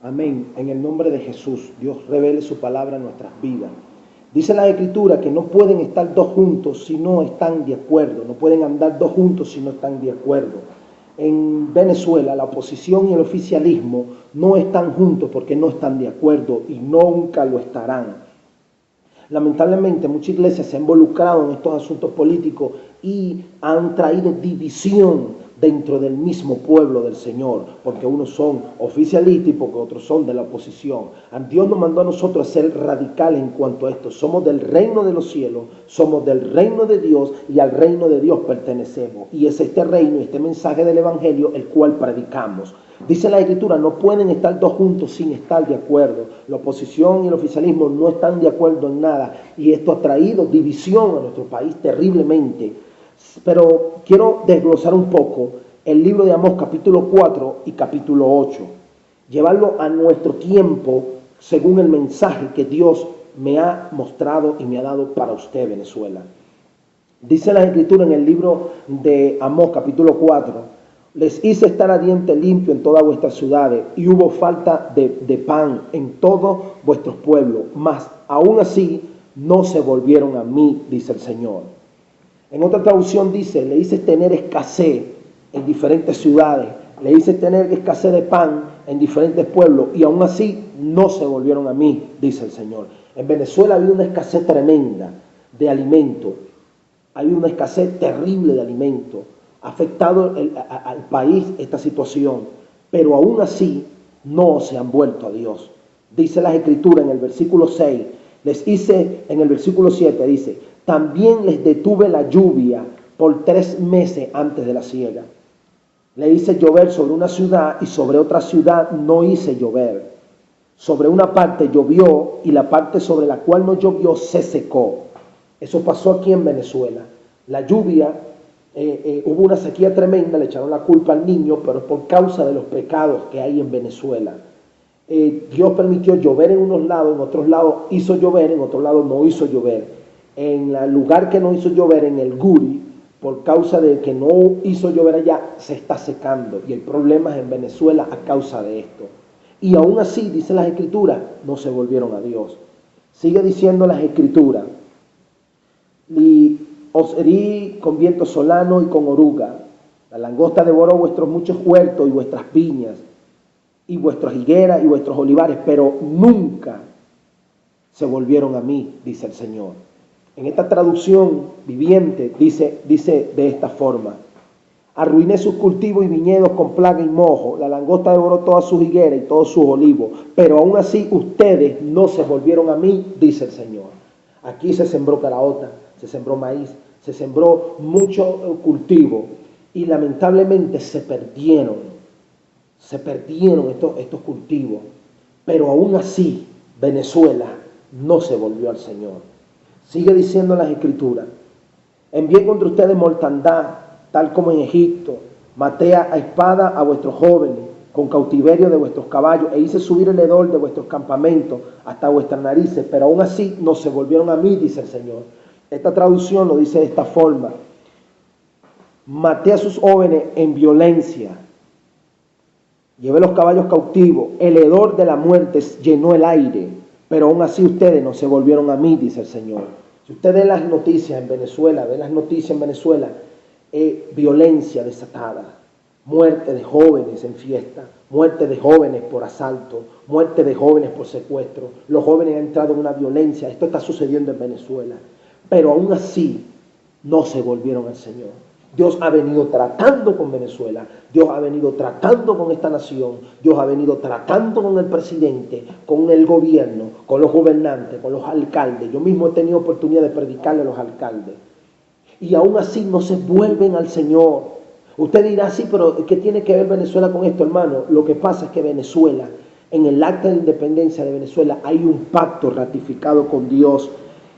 Amén. En el nombre de Jesús, Dios revele su palabra en nuestras vidas. Dice la Escritura que no pueden estar dos juntos si no están de acuerdo. No pueden andar dos juntos si no están de acuerdo. En Venezuela, la oposición y el oficialismo no están juntos porque no están de acuerdo y nunca lo estarán. Lamentablemente, muchas iglesias se han involucrado en estos asuntos políticos y han traído división dentro del mismo pueblo del Señor, porque unos son oficialistas y porque otros son de la oposición. Dios nos mandó a nosotros a ser radicales en cuanto a esto. Somos del reino de los cielos, somos del reino de Dios y al reino de Dios pertenecemos. Y es este reino, este mensaje del Evangelio, el cual predicamos. Dice la Escritura, no pueden estar dos juntos sin estar de acuerdo. La oposición y el oficialismo no están de acuerdo en nada y esto ha traído división a nuestro país terriblemente. Pero quiero desglosar un poco el libro de Amós capítulo 4 y capítulo 8. Llevarlo a nuestro tiempo según el mensaje que Dios me ha mostrado y me ha dado para usted, Venezuela. Dice la Escritura en el libro de Amós capítulo 4. Les hice estar a diente limpio en todas vuestras ciudades y hubo falta de pan en todos vuestros pueblos. Mas aún así no se volvieron a mí, dice el Señor. En otra traducción dice, le hice tener escasez en diferentes ciudades, le hice tener escasez de pan en diferentes pueblos y aún así no se volvieron a mí, dice el Señor. En Venezuela había una escasez tremenda de alimento, hay una escasez terrible de alimento, ha afectado al país esta situación, pero aún así no se han vuelto a Dios. Dice las Escrituras en el versículo 6, les hice, en el versículo 7 dice, también les detuve la lluvia por 3 meses antes de la siega. Le hice llover sobre una ciudad y sobre otra ciudad no hice llover. Sobre una parte llovió y la parte sobre la cual no llovió se secó. Eso pasó aquí en Venezuela. La lluvia, hubo una sequía tremenda, le echaron la culpa al niño, pero es por causa de los pecados que hay en Venezuela. Dios permitió llover en unos lados, en otros lados hizo llover, en otros lados no hizo llover. En el lugar que no hizo llover, en el Guri, por causa de que no hizo llover allá, se está secando. Y el problema es en Venezuela a causa de esto. Y aún así, dice las Escrituras, no se volvieron a Dios. Sigue diciendo las Escrituras. Y os herí con viento solano y con oruga. La langosta devoró vuestros muchos huertos y vuestras viñas, y vuestras higueras y vuestros olivares, pero nunca se volvieron a mí, dice el Señor. En esta traducción viviente dice de esta forma: arruiné sus cultivos y viñedos con plaga y mojo, la langosta devoró todas sus higueras y todos sus olivos, pero aún así ustedes no se volvieron a mí, dice el Señor. Aquí se sembró caraota, se sembró maíz, se sembró mucho cultivo y lamentablemente se perdieron estos cultivos, pero aún así Venezuela no se volvió al Señor. Sigue diciendo las Escrituras: envié contra ustedes mortandad, tal como en Egipto, maté a espada a vuestros jóvenes, con cautiverio de vuestros caballos, e hice subir el hedor de vuestros campamentos hasta vuestras narices, pero aún así no se volvieron a mí, dice el Señor. Esta traducción lo dice de esta forma: maté a sus jóvenes en violencia, llevé los caballos cautivos, el hedor de la muerte llenó el aire, pero aún así ustedes no se volvieron a mí, dice el Señor. Si usted ve las noticias en Venezuela, violencia desatada, muerte de jóvenes en fiesta, muerte de jóvenes por asalto, muerte de jóvenes por secuestro. Los jóvenes han entrado en una violencia. Esto está sucediendo en Venezuela. Pero aún así no se volvieron al Señor. Dios ha venido tratando con Venezuela, Dios ha venido tratando con esta nación, Dios ha venido tratando con el presidente, con el gobierno, con los gobernantes, con los alcaldes. Yo mismo he tenido oportunidad de predicarle a los alcaldes. Y aún así no se vuelven al Señor. Usted dirá, sí, pero ¿qué tiene que ver Venezuela con esto, hermano? Lo que pasa es que Venezuela, en el acta de independencia de Venezuela, hay un pacto ratificado con Dios,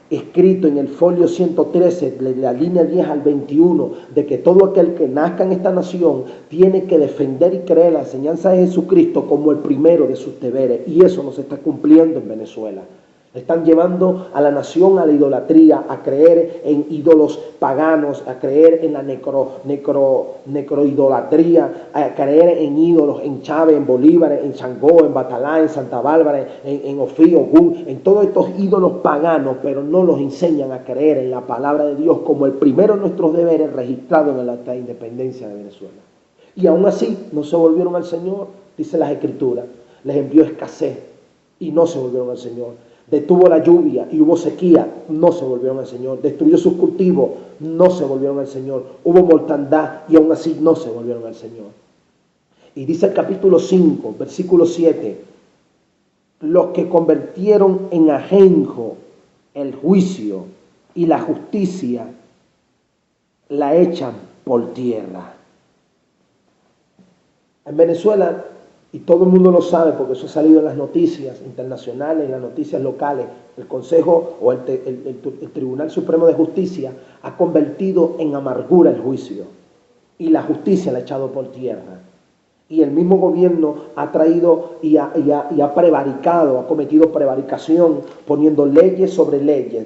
escrito en el folio 113, de la línea 10 al 21, de que todo aquel que nazca en esta nación tiene que defender y creer la enseñanza de Jesucristo como el primero de sus deberes, y eso no se está cumpliendo en Venezuela. Están llevando a la nación a la idolatría, a creer en ídolos paganos, a creer en la necroidolatría, a creer en ídolos, en Chávez, en Bolívar, en Changó, en Batalá, en Santa Bárbara, en Ofí, Ogún, en todos estos ídolos paganos, pero no los enseñan a creer en la palabra de Dios como el primero de nuestros deberes registrado en el Acta de Independencia de Venezuela. Y aún así no se volvieron al Señor, dice las Escrituras. Les envió escasez y no se volvieron al Señor. Detuvo la lluvia y hubo sequía, no se volvieron al Señor. Destruyó sus cultivos, no se volvieron al Señor. Hubo mortandad y aún así no se volvieron al Señor. Y dice el capítulo 5, versículo 7, los que convirtieron en ajenjo el juicio y la justicia la echan por tierra. En Venezuela, y todo el mundo lo sabe porque eso ha salido en las noticias internacionales, en las noticias locales, el Consejo o el Tribunal Supremo de Justicia ha convertido en amargura el juicio y la justicia la ha echado por tierra. Y el mismo gobierno ha traído y ha prevaricado, ha cometido prevaricación poniendo leyes sobre leyes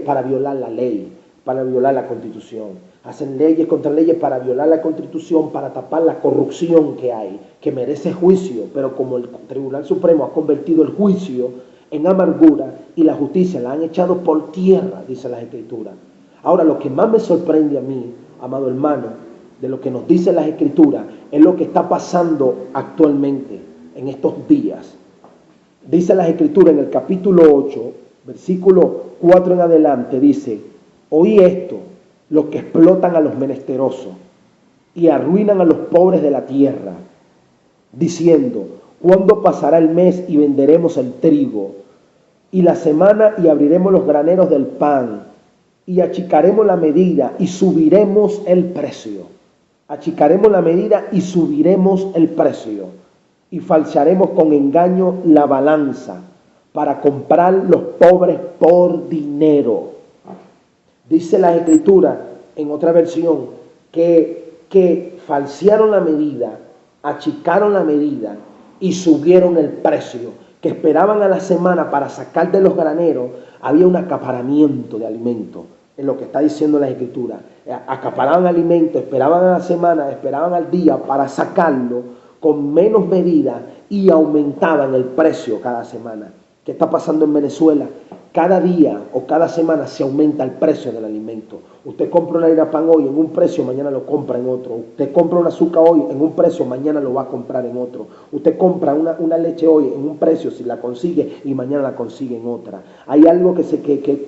para violar la ley, para violar la Constitución. Hacen leyes contra leyes para violar la Constitución, para tapar la corrupción que hay, que merece juicio, pero como el Tribunal Supremo ha convertido el juicio en amargura y la justicia la han echado por tierra, dice las Escrituras. Ahora, lo que más me sorprende a mí, amado hermano, de lo que nos dice las Escrituras, es lo que está pasando actualmente, en estos días. Dice las Escrituras en el capítulo 8, versículo 4 en adelante, dice: oí esto, los que explotan a los menesterosos y arruinan a los pobres de la tierra, diciendo: ¿cuándo pasará el mes y venderemos el trigo? Y la semana y abriremos los graneros del pan, y achicaremos la medida y subiremos el precio. Achicaremos la medida y subiremos el precio, y falsearemos con engaño la balanza para comprar los pobres por dinero. Dice la Escritura en otra versión que falsearon la medida, achicaron la medida y subieron el precio, que esperaban a la semana para sacar de los graneros. Había un acaparamiento de alimentos, en lo que está diciendo la Escritura. Acaparaban alimentos, esperaban a la semana, esperaban al día para sacarlo con menos medida y aumentaban el precio cada semana. ¿Qué está pasando en Venezuela? Cada día o cada semana se aumenta el precio del alimento. Usted compra una harina pan hoy en un precio, mañana lo compra en otro. Usted compra un azúcar hoy en un precio, mañana lo va a comprar en otro. Usted compra una leche hoy en un precio, si la consigue, y mañana la consigue en otra. Hay algo que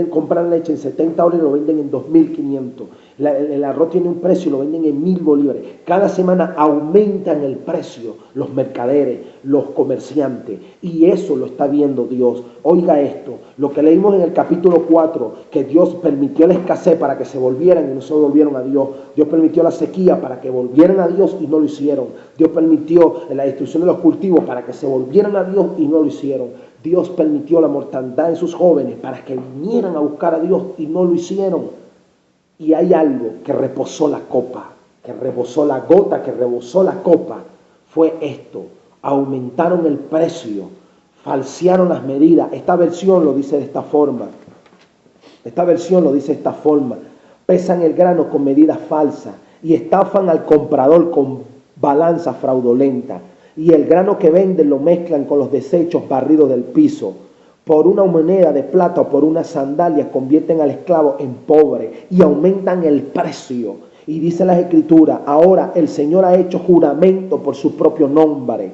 compran leche en $70 y lo venden en 2.500. El arroz tiene un precio y lo venden en 1.000 bolívares. Cada semana aumentan el precio los mercaderes, los comerciantes, y eso lo está viendo Dios. Oiga esto, lo que leímos en el capítulo 4, que Dios permitió la escasez para que se volvieran y no se volvieron a Dios. Dios permitió la sequía para que volvieran a Dios y no lo hicieron. Dios permitió la destrucción de los cultivos para que se volvieran a Dios y no lo hicieron. Dios permitió la mortandad en sus jóvenes para que vinieran a buscar a Dios y no lo hicieron. Y hay algo que reposó la copa, que rebosó la gota, que rebosó la copa. Fue esto: aumentaron el precio, falsearon las medidas. Esta versión lo dice de esta forma. Pesan el grano con medidas falsas y estafan al comprador con balanza fraudulenta. Y el grano que venden lo mezclan con los desechos barridos del piso. Por una moneda de plata o por una sandalia convierten al esclavo en pobre y aumentan el precio. Y dice las Escrituras: ahora el Señor ha hecho juramento por su propio nombre.